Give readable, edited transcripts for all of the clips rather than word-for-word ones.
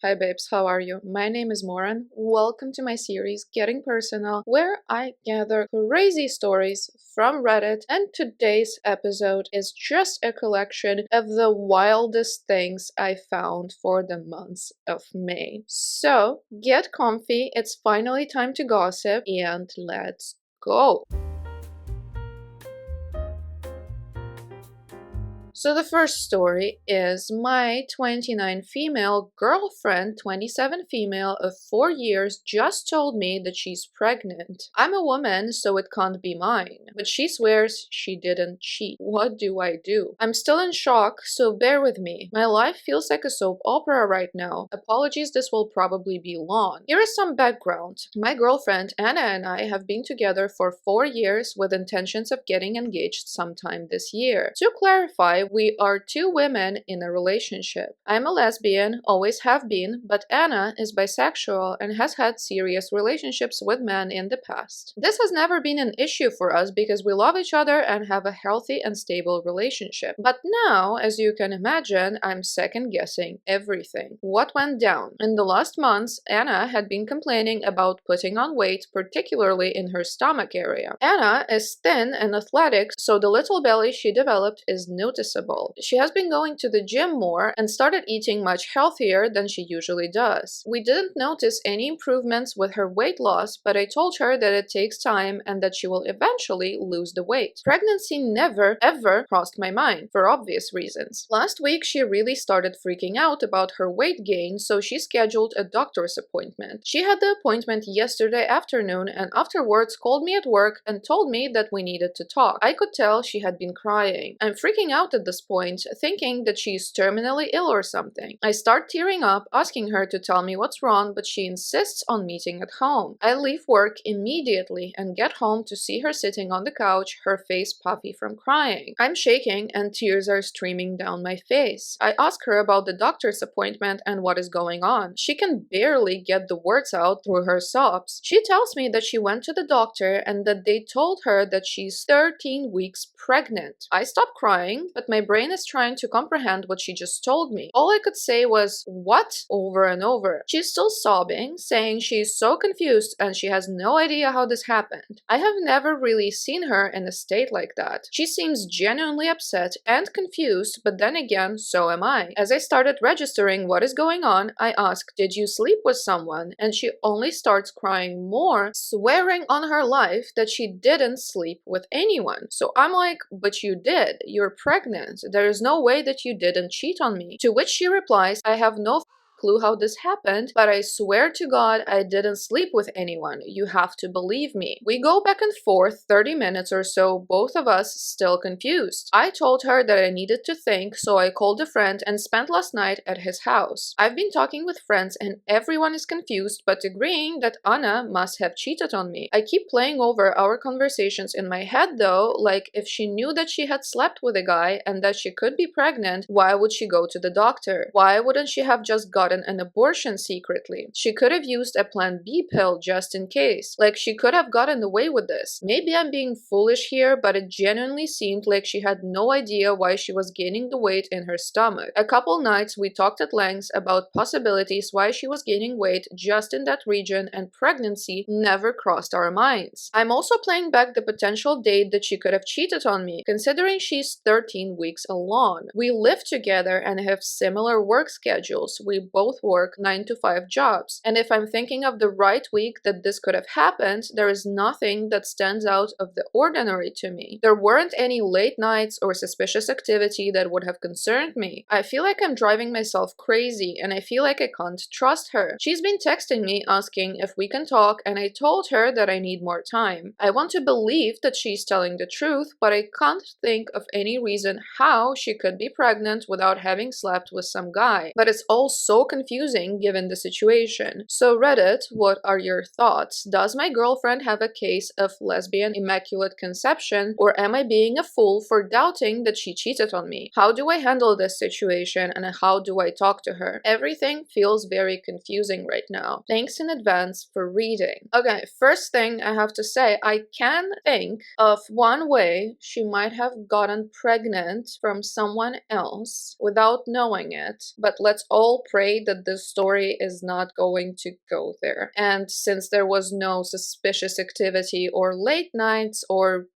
Hi babes, how are you? My name is Moran. Welcome to my series Getting Personal, where I gather crazy stories from Reddit, and today's episode is just a collection of the wildest things I found for the month of May. So get comfy, it's finally time to gossip, and let's go! So the first story is my 29 female girlfriend, 27 female of 4 years, just told me that she's pregnant. I'm a woman, so it can't be mine. But she swears she didn't cheat. What do I do? I'm still in shock, so bear with me. My life feels like a soap opera right now. Apologies, this will probably be long. Here is some background. My girlfriend, Anna, and I have been together for 4 years with intentions of getting engaged sometime this year. To clarify, we are two women in a relationship. I'm a lesbian, always have been, but Anna is bisexual and has had serious relationships with men in the past. This has never been an issue for us because we love each other and have a healthy and stable relationship. But now, as you can imagine, I'm second guessing everything. What went down? In the last months, Anna had been complaining about putting on weight, particularly in her stomach area. Anna is thin and athletic, so the little belly she developed is noticeable. She has been going to the gym more and started eating much healthier than she usually does. We didn't notice any improvements with her weight loss, but I told her that it takes time and that she will eventually lose the weight. Pregnancy never, ever crossed my mind, for obvious reasons. Last week, she really started freaking out about her weight gain, so she scheduled a doctor's appointment. She had the appointment yesterday afternoon and afterwards called me at work and told me that we needed to talk. I could tell she had been crying. I'm freaking out at this point, thinking that she's terminally ill or something. I start tearing up, asking her to tell me what's wrong, but she insists on meeting at home. I leave work immediately and get home to see her sitting on the couch, her face puffy from crying. I'm shaking and tears are streaming down my face. I ask her about the doctor's appointment and what is going on. She can barely get the words out through her sobs. She tells me that she went to the doctor and that they told her that she's 13 weeks pregnant. I stop crying, but my brain is trying to comprehend what she just told me. All I could say was, "What?" over and over. She's still sobbing, saying she is so confused and she has no idea how this happened. I have never really seen her in a state like that. She seems genuinely upset and confused, but then again, so am I. As I started registering what is going on, I asked, "Did you sleep with someone?" And she only starts crying more, swearing on her life that she didn't sleep with anyone. So I'm like, "But you did. You're pregnant. There is no way that you didn't cheat on me." To which she replies, "I have no clue how this happened, but I swear to God I didn't sleep with anyone. You have to believe me." We go back and forth 30 minutes or so, both of us still confused. I told her that I needed to think, so I called a friend and spent last night at his house. I've been talking with friends and everyone is confused but agreeing that Anna must have cheated on me. I keep playing over our conversations in my head though, like if she knew that she had slept with a guy and that she could be pregnant, why would she go to the doctor? Why wouldn't she have just gotten an abortion secretly? She could have used a Plan B pill just in case. Like, she could have gotten away with this. Maybe I'm being foolish here, but it genuinely seemed like she had no idea why she was gaining the weight in her stomach. A couple nights we talked at length about possibilities why she was gaining weight just in that region, and pregnancy never crossed our minds. I'm also playing back the potential date that she could have cheated on me, considering she's 13 weeks along. We live together and have similar work schedules. We both work 9 to 5 jobs. And if I'm thinking of the right week that this could have happened, there is nothing that stands out of the ordinary to me. There weren't any late nights or suspicious activity that would have concerned me. I feel like I'm driving myself crazy and I feel like I can't trust her. She's been texting me asking if we can talk, and I told her that I need more time. I want to believe that she's telling the truth, but I can't think of any reason how she could be pregnant without having slept with some guy. But it's all so confusing given the situation. So Reddit, what are your thoughts? Does my girlfriend have a case of lesbian immaculate conception, or am I being a fool for doubting that she cheated on me? How do I handle this situation and how do I talk to her? Everything feels very confusing right now. Thanks in advance for reading. Okay, first thing I have to say, I can think of one way she might have gotten pregnant from someone else without knowing it, but let's all pray say that this story is not going to go there. And since there was no suspicious activity or late nights, or,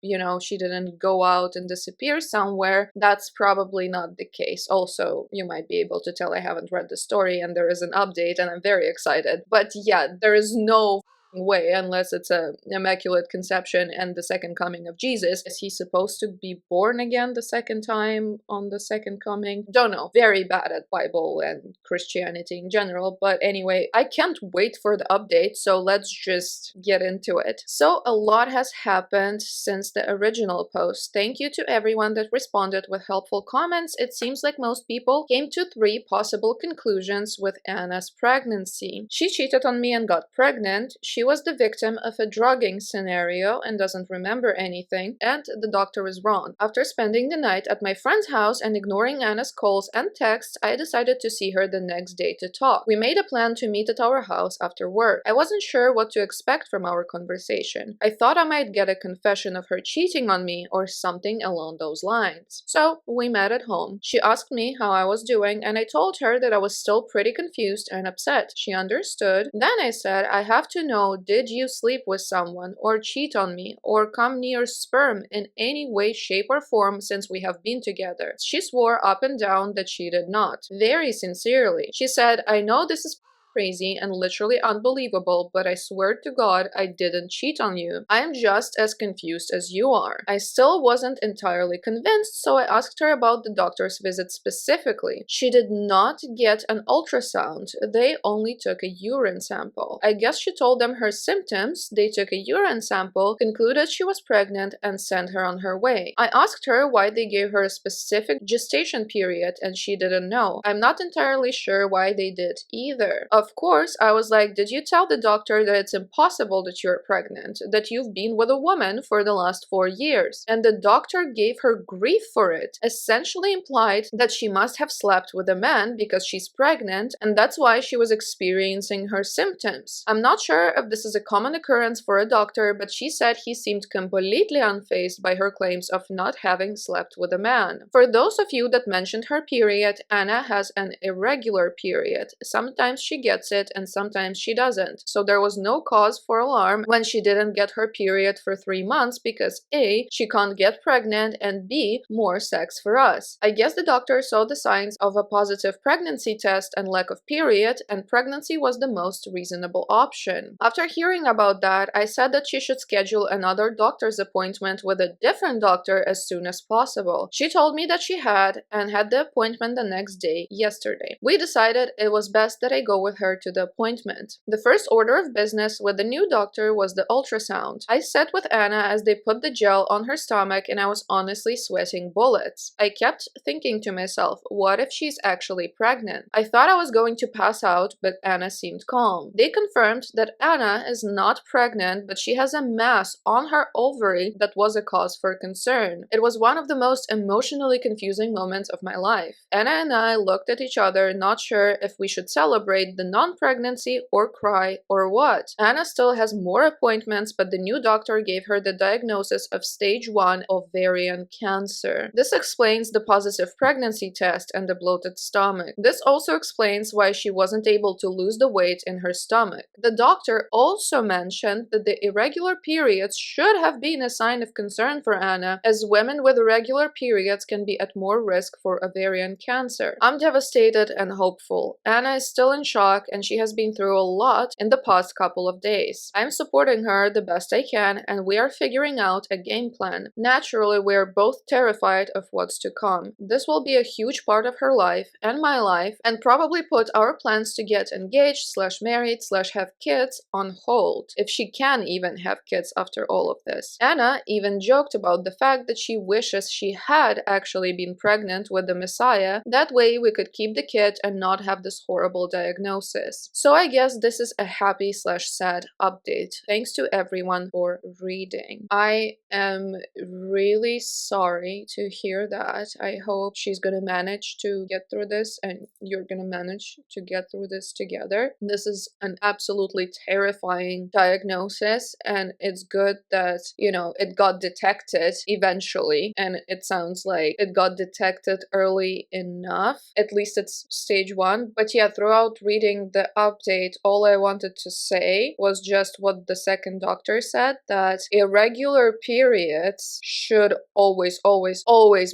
she didn't go out and disappear somewhere, that's probably not the case. Also, you might be able to tell I haven't read the story and there is an update and I'm very excited. But yeah, there is no way, unless it's a immaculate conception and the second coming of Jesus. Is he supposed to be born again the second time on the second coming? Don't know. Very bad at Bible and Christianity in general. But anyway, I can't wait for the update, so let's just get into it. So a lot has happened since the original post. Thank you to everyone that responded with helpful comments. It seems like most people came to 3 possible conclusions with Anna's pregnancy. She cheated on me and got pregnant. She was the victim of a drugging scenario and doesn't remember anything, and the doctor was wrong. After spending the night at my friend's house and ignoring Anna's calls and texts, I decided to see her the next day to talk. We made a plan to meet at our house after work. I wasn't sure what to expect from our conversation. I thought I might get a confession of her cheating on me or something along those lines. So we met at home. She asked me how I was doing, and I told her that I was still pretty confused and upset. She understood. Then I said, I have to know, did you sleep with someone or cheat on me or come near sperm in any way, shape, or form since we have been together? She swore up and down that she did not. Very sincerely. She said, I know this is crazy and literally unbelievable, but I swear to God I didn't cheat on you. I am just as confused as you are. I still wasn't entirely convinced, so I asked her about the doctor's visit specifically. She did not get an ultrasound. They only took a urine sample. I guess she told them her symptoms. They took a urine sample, concluded she was pregnant, and sent her on her way. I asked her why they gave her a specific gestation period, and she didn't know. I'm not entirely sure why they did either. Of course, I was like, did you tell the doctor that it's impossible that you're pregnant, that you've been with a woman for the last 4 years? And the doctor gave her grief for it, essentially implied that she must have slept with a man because she's pregnant, and that's why she was experiencing her symptoms. I'm not sure if this is a common occurrence for a doctor, but she said he seemed completely unfazed by her claims of not having slept with a man. For those of you that mentioned her period, Anna has an irregular period. Sometimes she gets it and sometimes she doesn't. So there was no cause for alarm when she didn't get her period for 3 months because A, she can't get pregnant, and B, more sex for us. I guess the doctor saw the signs of a positive pregnancy test and lack of period, and pregnancy was the most reasonable option. After hearing about that, I said that she should schedule another doctor's appointment with a different doctor as soon as possible. She told me that she had, and had the appointment the next day, yesterday. We decided it was best that I go with her to the appointment. The first order of business with the new doctor was the ultrasound. I sat with Anna as they put the gel on her stomach, and I was honestly sweating bullets. I kept thinking to myself, what if she's actually pregnant? I thought I was going to pass out, but Anna seemed calm. They confirmed that Anna is not pregnant, but she has a mass on her ovary that was a cause for concern. It was one of the most emotionally confusing moments of my life. Anna and I looked at each other, not sure if we should celebrate the non-pregnancy or cry or what. Anna still has more appointments, but the new doctor gave her the diagnosis of stage 1 ovarian cancer. This explains the positive pregnancy test and the bloated stomach. This also explains why she wasn't able to lose the weight in her stomach. The doctor also mentioned that the irregular periods should have been a sign of concern for Anna, as women with irregular periods can be at more risk for ovarian cancer. I'm devastated and hopeful. Anna is still in shock and she has been through a lot in the past couple of days. I'm supporting her the best I can and we are figuring out a game plan. Naturally, we're both terrified of what's to come. This will be a huge part of her life and my life, and probably put our plans to get engaged / married / have kids on hold, if she can even have kids after all of this. Anna even joked about the fact that she wishes she had actually been pregnant with the Messiah. That way we could keep the kid and not have this horrible diagnosis. diagnosis. So I guess this is a happy/sad update. Thanks to everyone for reading. I am really sorry to hear that. I hope she's gonna manage to get through this and you're gonna manage to get through this together. This is an absolutely terrifying diagnosis, and it's good that, you know, it got detected eventually, and it sounds like it got detected early enough. At least it's stage 1. But yeah, throughout reading the update, all I wanted to say was just what the second doctor said, that irregular periods should always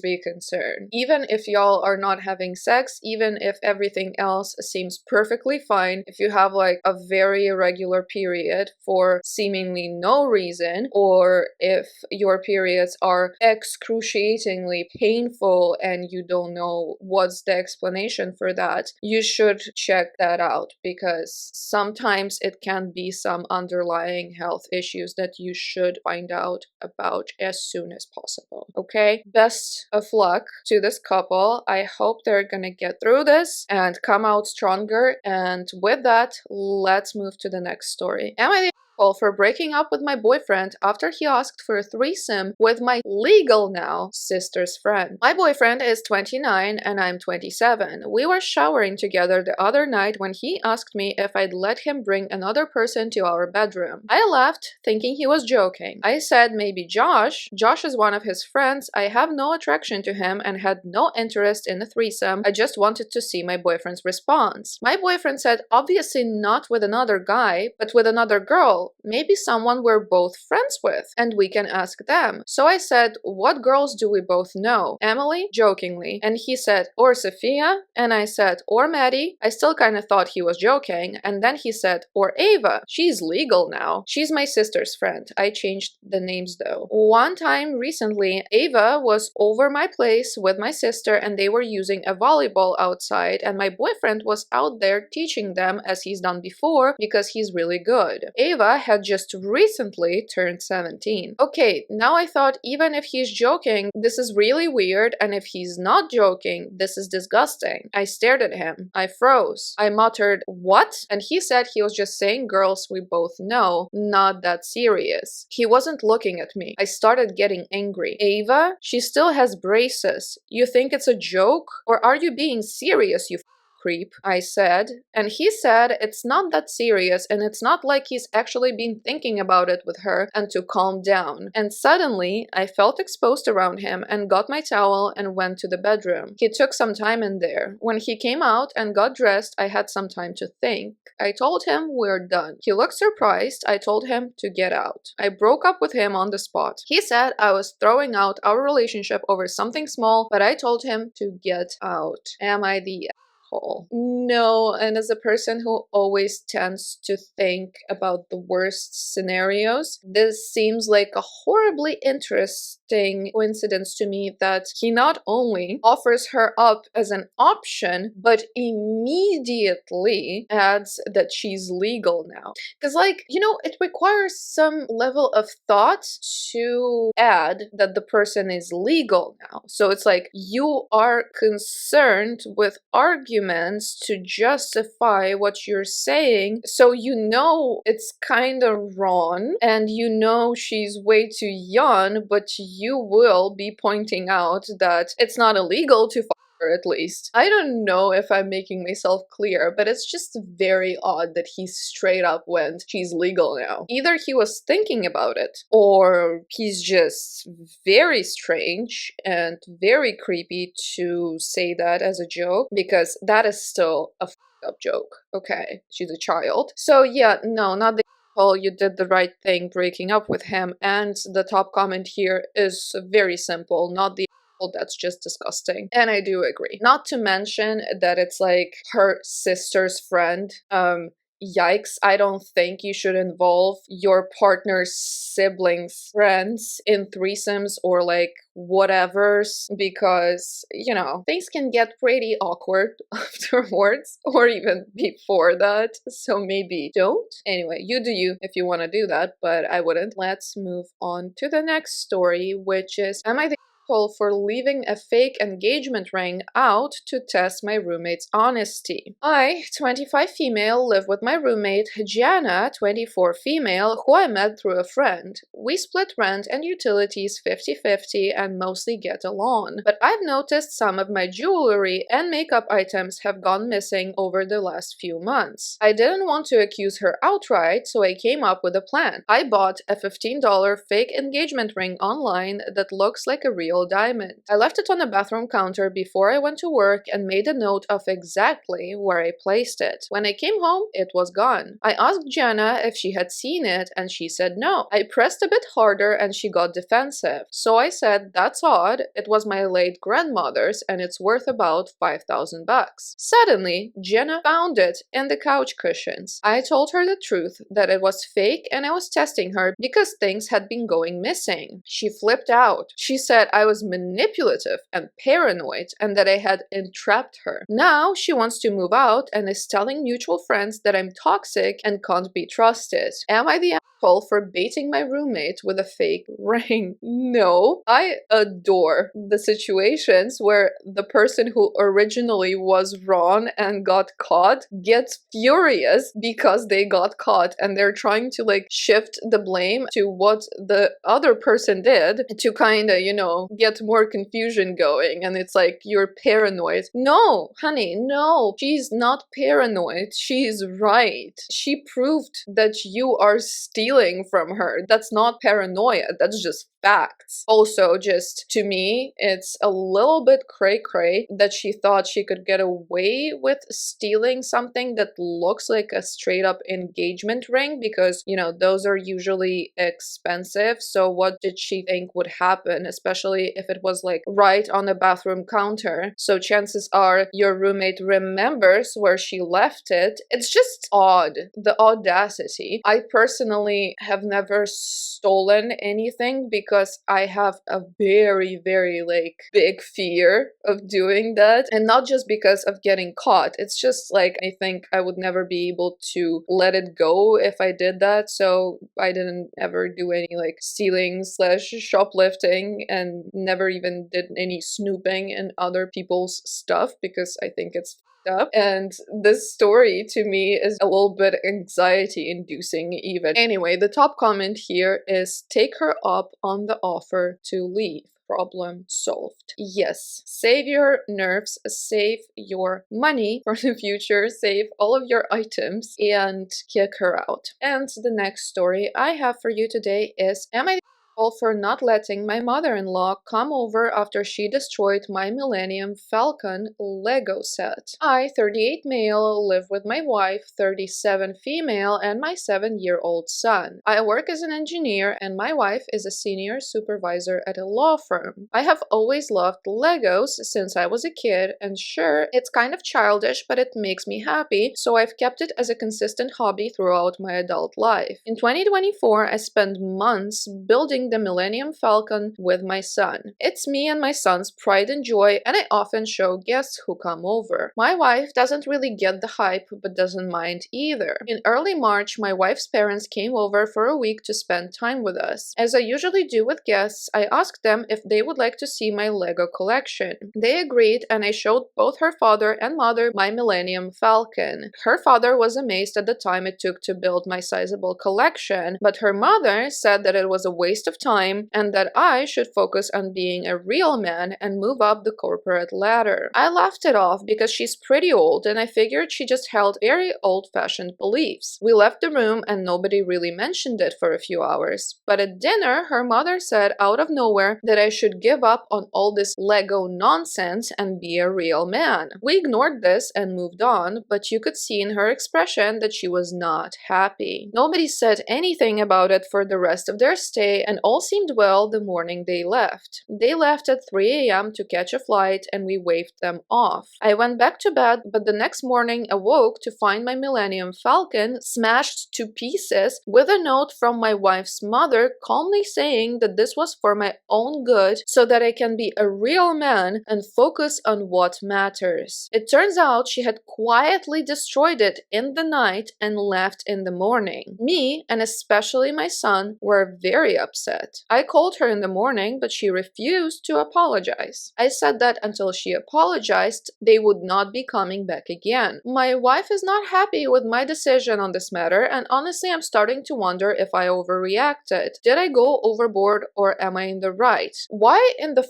be concerned. Even if y'all are not having sex, even if everything else seems perfectly fine, if you have like a very irregular period for seemingly no reason, or if your periods are excruciatingly painful and you don't know what's the explanation for that, you should check that out, because sometimes it can be some underlying health issues that you should find out about as soon as possible. Okay? Best of luck to this couple. I hope they're gonna get through this and come out stronger. And with that, let's move to the next story. Am I the for breaking up with my boyfriend after he asked for a threesome with my legal now sister's friend? My boyfriend is 29 and I'm 27. We were showering together the other night when he asked me if I'd let him bring another person to our bedroom. I laughed, thinking he was joking. I said maybe Josh. Josh is one of his friends. I have no attraction to him and had no interest in a threesome. I just wanted to see my boyfriend's response. My boyfriend said obviously not with another guy, but with another girl. Maybe someone we're both friends with, and we can ask them. So I said, what girls do we both know? Emily? Jokingly. And he said, or Sophia? And I said, or Maddie? I still kind of thought he was joking. And then he said, or Ava. She's legal now. She's my sister's friend. I changed the names though. One time recently, Ava was over my place with my sister and they were using a volleyball outside, and my boyfriend was out there teaching them as he's done before because he's really good. Ava had just recently turned 17. Okay, now I thought even if he's joking, this is really weird, and if he's not joking, this is disgusting. I stared at him. I froze. I muttered, what? And he said he was just saying girls we both know, not that serious. He wasn't looking at me. I started getting angry. Ava? She still has braces. You think it's a joke? Or are you being serious, you creep? I said, and he said it's not that serious and it's not like he's actually been thinking about it with her and to calm down. And suddenly I felt exposed around him and got my towel and went to the bedroom. He took some time in there. When he came out and got dressed, I had some time to think. I told him we're done. He looked surprised. I told him to get out. I broke up with him on the spot. He said I was throwing out our relationship over something small, but I told him to get out. Am I the No, and as a person who always tends to think about the worst scenarios, this seems like a horribly interesting coincidence to me that he not only offers her up as an option, but immediately adds that she's legal now. Because, like, you know, it requires some level of thought to add that the person is legal now. So it's like you are concerned with arguments to justify what you're saying, so you know it's kind of wrong and you know she's way too young, but you will be pointing out that it's not illegal to at least. I don't know if I'm making myself clear, but it's just very odd that he straight up went, she's legal now. Either he was thinking about it, or he's just very strange and very creepy to say that as a joke, because that is still a up joke. Okay, she's a child. So yeah, no, not the you did the right thing breaking up with him. And the top comment here is very simple, not the that's just disgusting. And I do agree. Not to mention that it's like her sister's friend. Yikes, I don't think you should involve your partner's siblings' friends in threesomes or like whatevers, because, you know, things can get pretty awkward afterwards or even before that, so maybe don't. Anyway, you do you if you want to do that, but I wouldn't. Let's move on to the next story, which is, am I the asshole for leaving a fake engagement ring out to test my roommate's honesty. I, 25 female, live with my roommate, Jana, 24 female, who I met through a friend. We split rent and utilities 50-50 and mostly get along. But I've noticed some of my jewelry and makeup items have gone missing over the last few months. I didn't want to accuse her outright, so I came up with a plan. I bought a $15 fake engagement ring online that looks like a real diamond. I left it on the bathroom counter before I went to work and made a note of exactly where I placed it. When I came home, it was gone. I asked Jenna if she had seen it and she said no. I pressed a bit harder and she got defensive. So I said, that's odd. It was my late grandmother's and it's worth about 5,000 bucks. Suddenly, Jenna found it in the couch cushions. I told her the truth, that it was fake and I was testing her because things had been going missing. She flipped out. She said I was manipulative and paranoid and that I had entrapped her. Now she wants to move out and is telling mutual friends that I'm toxic and can't be trusted. Am I the asshole for baiting my roommate with a fake ring? No. I adore the situations where the person who originally was wrong and got caught gets furious because they got caught and they're trying to like shift the blame to what the other person did to kind of, you know, get more confusion going. And it's like, you're paranoid. No, honey, no. She's not paranoid. She's right. She proved that you are stealing from her. That's not paranoia. That's just facts. Also, just to me, it's a little bit cray-cray that she thought she could get away with stealing something that looks like a straight-up engagement ring because, you know, those are usually expensive. So what did she think would happen, especially if it was like right on the bathroom counter? So chances are your roommate remembers where she left it. It's just odd, the audacity. I personally have never stolen anything because I have a very, very like big fear of doing that. And not just because of getting caught. It's just like, I think I would never be able to let it go if I did that. So I didn't ever do any like stealing slash shoplifting and never even did any snooping in other people's stuff because I think it's up. And this story to me is a little bit anxiety inducing even. Anyway, the top comment here is take her up on the offer to leave. Problem solved. Yes, save your nerves, save your money for the future, save all of your items and kick her out. And the next story I have for you today is, am I for not letting my mother-in-law come over after she destroyed my Millennium Falcon Lego set? I, 38 male, live with my wife, 37 female, and my 7-year-old son. I work as an engineer and my wife is a senior supervisor at a law firm. I have always loved Legos since I was a kid, and sure, it's kind of childish, but it makes me happy, so I've kept it as a consistent hobby throughout my adult life. In 2024, I spent months building the Millennium Falcon with my son. It's me and my son's pride and joy, and I often show guests who come over. My wife doesn't really get the hype, but doesn't mind either. In early March, my wife's parents came over for a week to spend time with us. As I usually do with guests, I asked them if they would like to see my Lego collection. They agreed, and I showed both her father and mother my Millennium Falcon. Her father was amazed at the time it took to build my sizable collection, but her mother said that it was a waste of time and that I should focus on being a real man and move up the corporate ladder. I laughed it off because she's pretty old and I figured she just held very old-fashioned beliefs. We left the room and nobody really mentioned it for a few hours. But at dinner, her mother said out of nowhere that I should give up on all this Lego nonsense and be a real man. We ignored this and moved on, but you could see in her expression that she was not happy. Nobody said anything about it for the rest of their stay and all seemed well the morning they left. They left at 3 a.m. to catch a flight and we waved them off. I went back to bed, but the next morning awoke to find my Millennium Falcon smashed to pieces with a note from my wife's mother calmly saying that this was for my own good so that I can be a real man and focus on what matters. It turns out she had quietly destroyed it in the night and left in the morning. Me, and especially my son, were very upset. upset. I called her in the morning, but she refused to apologize. I said that until she apologized, they would not be coming back again. My wife is not happy with my decision on this matter, and honestly, I'm starting to wonder if I overreacted. Did I go overboard or am I in the right? Why in the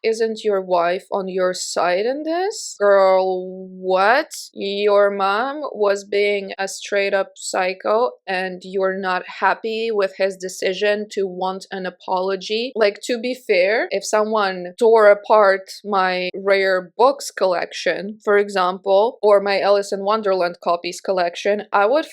isn't your wife on your side in this? Girl, what? Your mom was being a straight up psycho and you're not happy with his decision to want an apology? Like, to be fair, if someone tore apart my rare books collection, for example, or my Alice in Wonderland copies collection, I would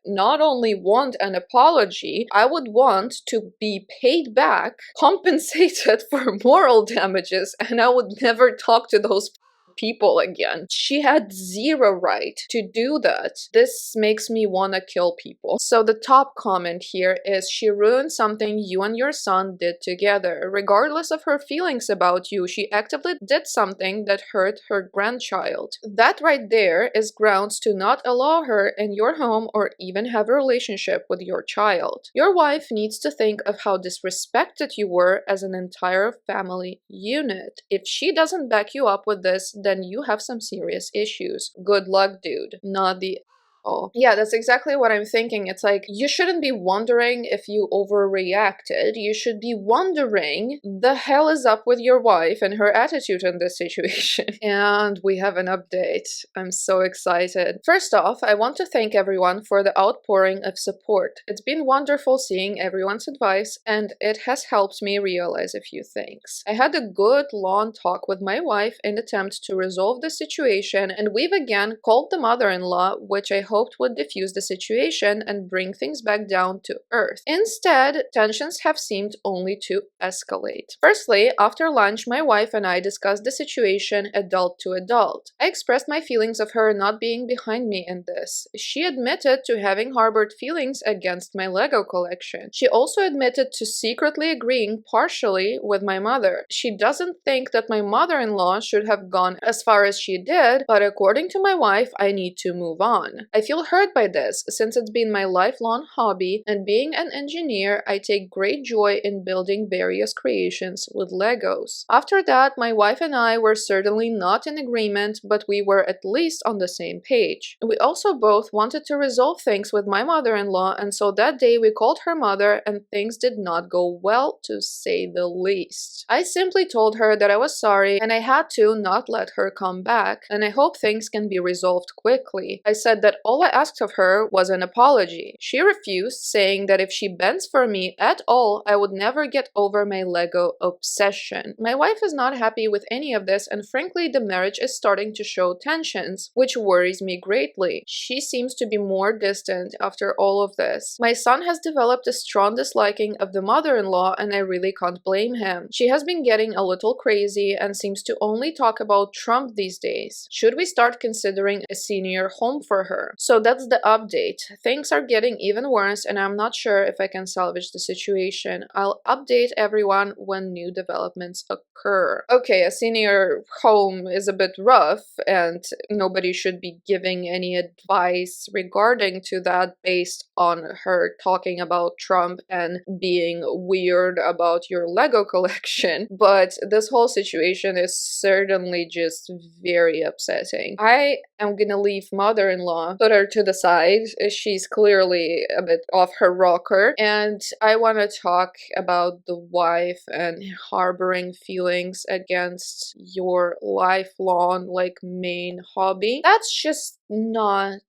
not only want an apology, I would want to be paid back, compensated for moral damages, and I would never talk to those people again. She had zero right to do that. This makes me want to kill people. So the top comment here is, she ruined something you and your son did together. Regardless of her feelings about you, she actively did something that hurt her grandchild. That right there is grounds to not allow her in your home or even have a relationship with your child. Your wife needs to think of how disrespected you were as an entire family unit. If she doesn't back you up with this, then you have some serious issues. Good luck, dude. Not the Oh. Yeah, that's exactly what I'm thinking. It's like, you shouldn't be wondering if you overreacted. You should be wondering the hell is up with your wife and her attitude in this situation. And we have an update. I'm so excited. First off, I want to thank everyone for the outpouring of support. It's been wonderful seeing everyone's advice, and it has helped me realize a few things. I had a good long talk with my wife in attempt to resolve the situation, and we've again called the mother-in-law, which I hoped would diffuse the situation and bring things back down to earth. Instead, tensions have seemed only to escalate. Firstly, after lunch, my wife and I discussed the situation adult to adult. I expressed my feelings of her not being behind me in this. She admitted to having harbored feelings against my Lego collection. She also admitted to secretly agreeing partially with my mother. She doesn't think that my mother-in-law should have gone as far as she did, but according to my wife, I need to move on. I feel hurt by this, since it's been my lifelong hobby, and being an engineer, I take great joy in building various creations with Legos. After that, my wife and I were certainly not in agreement, but we were at least on the same page. We also both wanted to resolve things with my mother-in-law, and so that day we called her mother, and things did not go well, to say the least. I simply told her that I was sorry, and I had to not let her come back, and I hope things can be resolved quickly. I said that all I asked of her was an apology. She refused, saying that if she bends for me at all, I would never get over my Lego obsession. My wife is not happy with any of this, and frankly, the marriage is starting to show tensions, which worries me greatly. She seems to be more distant after all of this. My son has developed a strong disliking of the mother-in-law, and I really can't blame him. She has been getting a little crazy and seems to only talk about Trump these days. Should we start considering a senior home for her? So that's the update. Things are getting even worse, and I'm not sure if I can salvage the situation. I'll update everyone when new developments occur. Okay, a senior home is a bit rough, and nobody should be giving any advice regarding to that based on her talking about Trump and being weird about your Lego collection. But this whole situation is certainly just very upsetting. I am gonna leave mother-in-law, put her to the side. She's clearly a bit off her rocker, and I want to talk about the wife and harboring feelings against your lifelong, like, main hobby. That's just not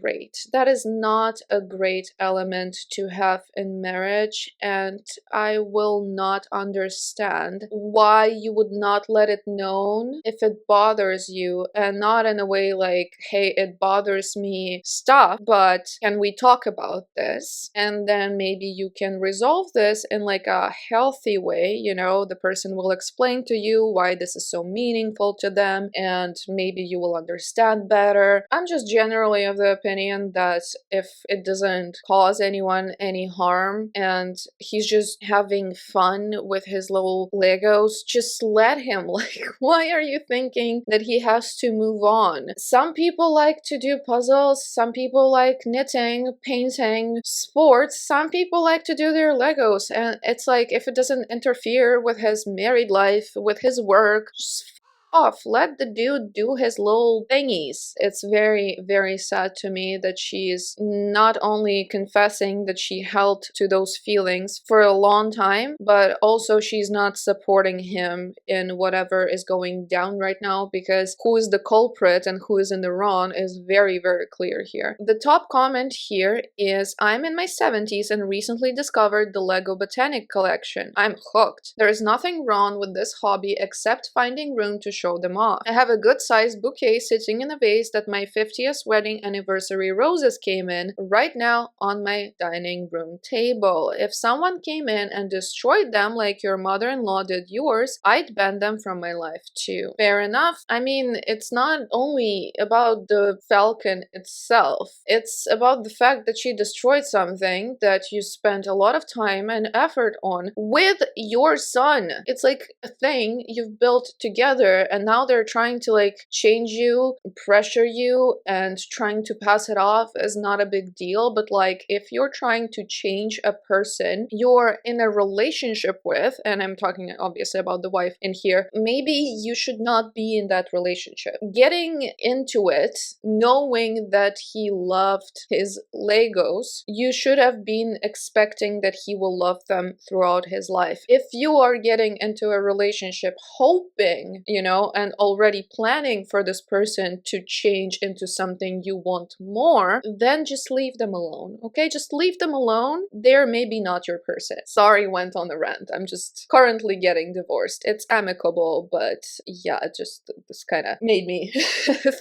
great. That is not a great element to have in marriage, and I will not understand why you would not let it known if it bothers you, and not in a way like, hey, it bothers me, stop, but can we talk about this? And then maybe you can resolve this in like a healthy way, you know, the person will explain to you why this is so meaningful to them, and maybe you will understand better. I'm just generally of the opinion that if it doesn't cause anyone any harm and he's just having fun with his little Legos, just let him. Like, why are you thinking that he has to move on? Some people like to do puzzles else. Some people like knitting, painting, sports. Some people like to do their Legos. And it's like, if it doesn't interfere with his married life, with his work, just off. Let the dude do his little thingies. It's very, very sad to me that she's not only confessing that she held to those feelings for a long time, but also she's not supporting him in whatever is going down right now, because who is the culprit and who is in the wrong is very, very clear here. The top comment here is, I'm in my 70s and recently discovered the Lego Botanic collection. I'm hooked. There is nothing wrong with this hobby except finding room to show them off. I have a good sized bouquet sitting in a vase that my 50th wedding anniversary roses came in right now on my dining room table. If someone came in and destroyed them like your mother-in-law did yours, I'd ban them from my life too. Fair enough. I mean, it's not only about the falcon itself, it's about the fact that she destroyed something that you spent a lot of time and effort on with your son. It's like a thing you've built together, and now they're trying to like change you, pressure you, and trying to pass it off as not a big deal. But like, if you're trying to change a person you're in a relationship with, and I'm talking obviously about the wife in here, maybe you should not be in that relationship. Getting into it knowing that he loved his Legos, you should have been expecting that he will love them throughout his life. If you are getting into a relationship hoping, you know, and already planning for this person to change into something you want more, then just leave them alone, okay? Just leave them alone. They're maybe not your person. Sorry, went on a rant. I'm just currently getting divorced. It's amicable, but yeah, it just this kind of made me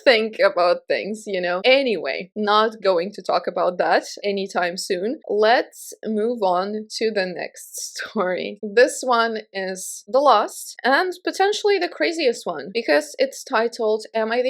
think about things, you know? Anyway, not going to talk about that anytime soon. Let's move on to the next story. This one is the last and potentially the craziest one, because it's titled, Am I the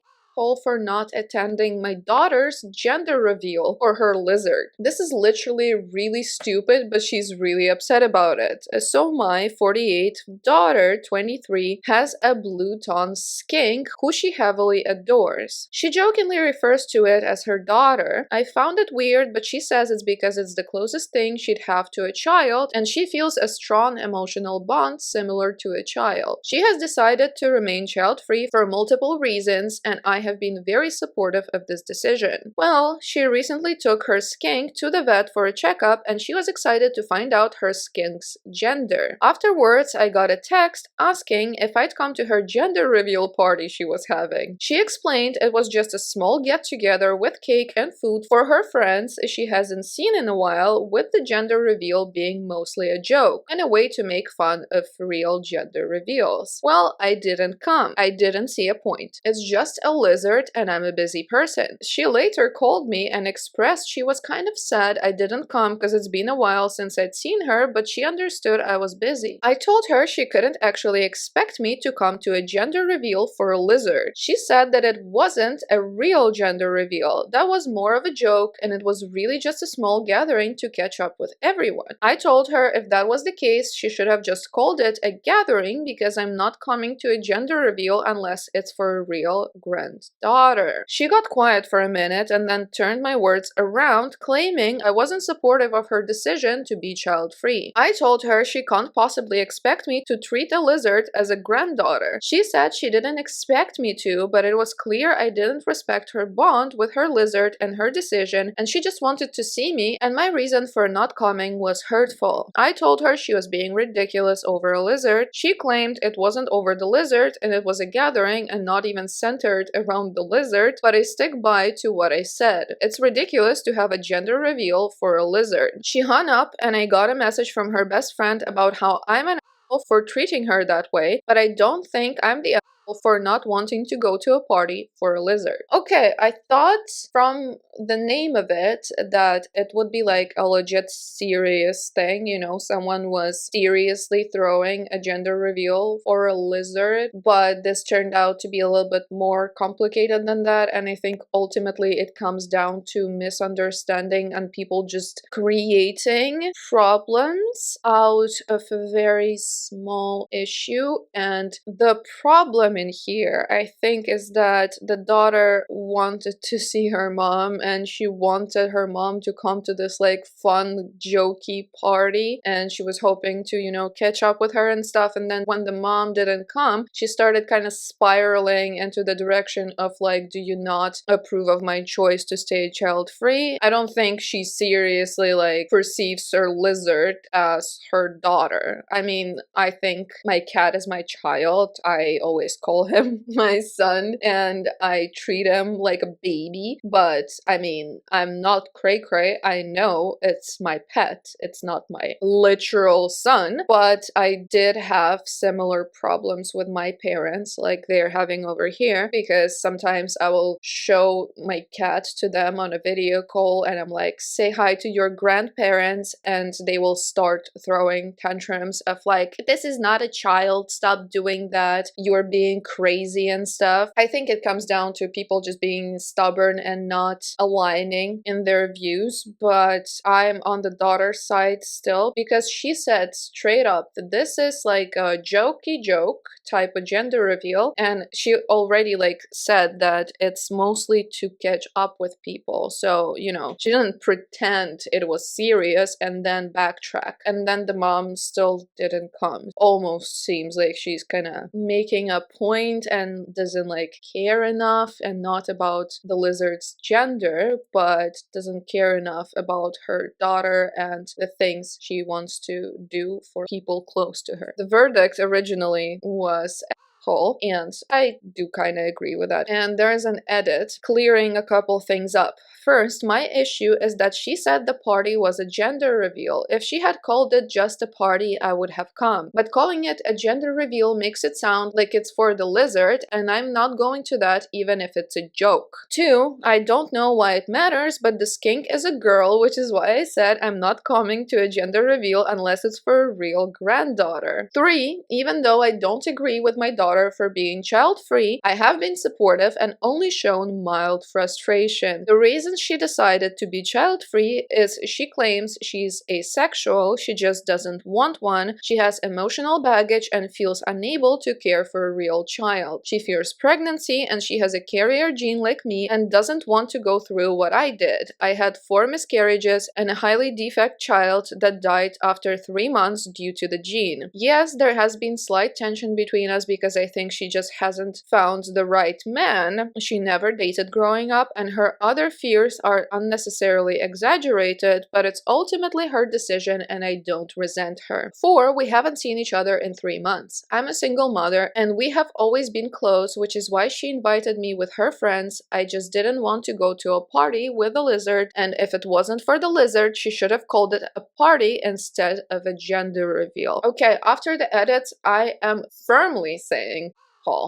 for not attending my daughter's gender reveal for her lizard? This is literally really stupid, but she's really upset about it. So my 48 daughter, 23, has a blue tongue skink who she heavily adores. She jokingly refers to it as her daughter. I found it weird, but she says it's because it's the closest thing she'd have to a child, and she feels a strong emotional bond similar to a child. She has decided to remain child-free for multiple reasons, and I have been very supportive of this decision. Well, she recently took her skink to the vet for a checkup, and she was excited to find out her skink's gender. Afterwards, I got a text asking if I'd come to her gender reveal party she was having. She explained it was just a small get-together with cake and food for her friends she hasn't seen in a while, with the gender reveal being mostly a joke and a way to make fun of real gender reveals. Well, I didn't come. I didn't see a point. It's just a lizard and I'm a busy person. She later called me and expressed she was kind of sad I didn't come because it's been a while since I'd seen her, but she understood I was busy. I told her she couldn't actually expect me to come to a gender reveal for a lizard. She said that it wasn't a real gender reveal. That was more of a joke, and it was really just a small gathering to catch up with everyone. I told her if that was the case, she should have just called it a gathering, because I'm not coming to a gender reveal unless it's for a real granddaughter. She got quiet for a minute and then turned my words around, claiming I wasn't supportive of her decision to be child-free. I told her she can't possibly expect me to treat a lizard as a granddaughter. She said she didn't expect me to, but it was clear I didn't respect her bond with her lizard and her decision, and she just wanted to see me, and my reason for not coming was hurtful. I told her she was being ridiculous over a lizard. She claimed it wasn't over the lizard and it was a gathering and not even centered around the lizard, but I stick by to what I said. It's ridiculous to have a gender reveal for a lizard. She hung up, and I got a message from her best friend about how I'm an asshole for treating her that way, but I don't think I'm the for not wanting to go to a party for a lizard. Okay, I thought from the name of it that it would be like a legit serious thing, you know, someone was seriously throwing a gender reveal for a lizard, but this turned out to be a little bit more complicated than that, and I think ultimately it comes down to misunderstanding and people just creating problems out of a very small issue. And the problem in here, I think, is that the daughter wanted to see her mom and she wanted her mom to come to this like fun, jokey party, and she was hoping to, you know, catch up with her and stuff. And then when the mom didn't come, she started kind of spiraling into the direction of like, do you not approve of my choice to stay child free? I don't think she seriously like perceives her lizard as her daughter. I mean, I think my cat is my child. I always call him my son and I treat him like a baby. But I mean, I'm not cray cray. I know it's my pet. It's not my literal son. But I did have similar problems with my parents, like they're having over here, because sometimes I will show my cat to them on a video call and I'm like, say hi to your grandparents, and they will start throwing tantrums of like, this is not a child, stop doing that, you're being crazy and stuff. I think it comes down to people just being stubborn and not aligning in their views, but I'm on the daughter's side still, because she said straight up that this is like a jokey joke type of gender reveal, and she already like said that it's mostly to catch up with people. So, you know, she didn't pretend it was serious and then backtrack, and then the mom still didn't come. Almost seems like she's kind of making a point and doesn't like care enough, and not about the lizard's gender, but doesn't care enough about her daughter and the things she wants to do for people close to her. The verdict originally was asshole, and I do kind of agree with that. And there's an edit clearing a couple things up. First, my issue is that she said the party was a gender reveal. If she had called it just a party, I would have come. But calling it a gender reveal makes it sound like it's for the lizard, and I'm not going to that even if it's a joke. Two, I don't know why it matters, but the skink is a girl, which is why I said I'm not coming to a gender reveal unless it's for a real granddaughter. Three, even though I don't agree with my daughter for being child-free, I have been supportive and only shown mild frustration. The reason she decided to be child-free is she claims she's asexual, she just doesn't want one, she has emotional baggage and feels unable to care for a real child. She fears pregnancy and she has a carrier gene like me and doesn't want to go through what I did. I had 4 miscarriages and a highly defect child that died after 3 months due to the gene. Yes, there has been slight tension between us because I think she just hasn't found the right man. She never dated growing up, and her other fears are unnecessarily exaggerated, but it's ultimately her decision and I don't resent her. 4, we haven't seen each other in 3 months. I'm a single mother and we have always been close, which is why she invited me with her friends. I just didn't want to go to a party with a lizard, and if it wasn't for the lizard, she should have called it a party instead of a gender reveal. Okay, after the edits, I am firmly saying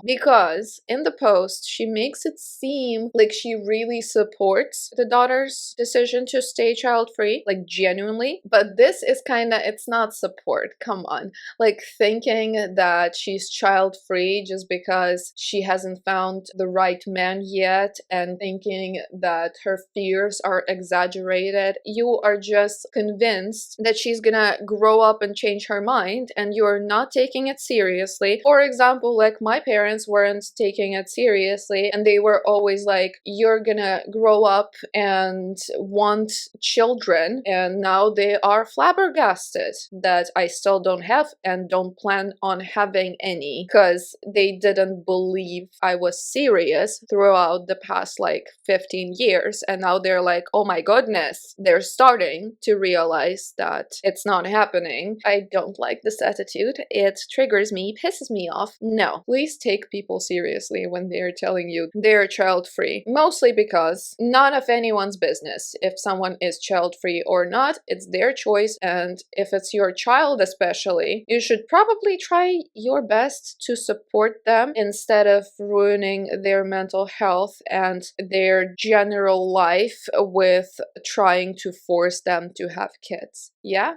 because in the post she makes it seem like she really supports the daughter's decision to stay child-free, like genuinely, but this is kind of, it's not support, come on, like thinking that she's child-free just because she hasn't found the right man yet and thinking that her fears are exaggerated. You are just convinced that she's gonna grow up and change her mind, and you're not taking it seriously. For example, like my parents weren't taking it seriously, and they were always like, you're gonna grow up and want children, and now they are flabbergasted that I still don't have and don't plan on having any, because they didn't believe I was serious throughout the past like 15 years, and now they're like, oh my goodness, they're starting to realize that it's not happening. I don't like this attitude. It triggers me, pisses me off. No, please take people seriously when they're telling you they're child-free. Mostly because none of anyone's business if someone is child-free or not. It's their choice, and if it's your child especially, you should probably try your best to support them instead of ruining their mental health and their general life with trying to force them to have kids. Yeah,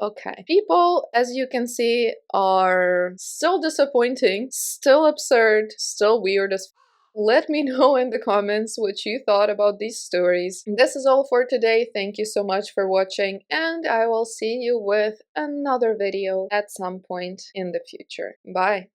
okay. People, as you can see, are still disappointing, still absurd, still weird as let me know in the comments what you thought about these stories. This is all for today. Thank you so much for watching, and I will see you with another video at some point in the future. Bye!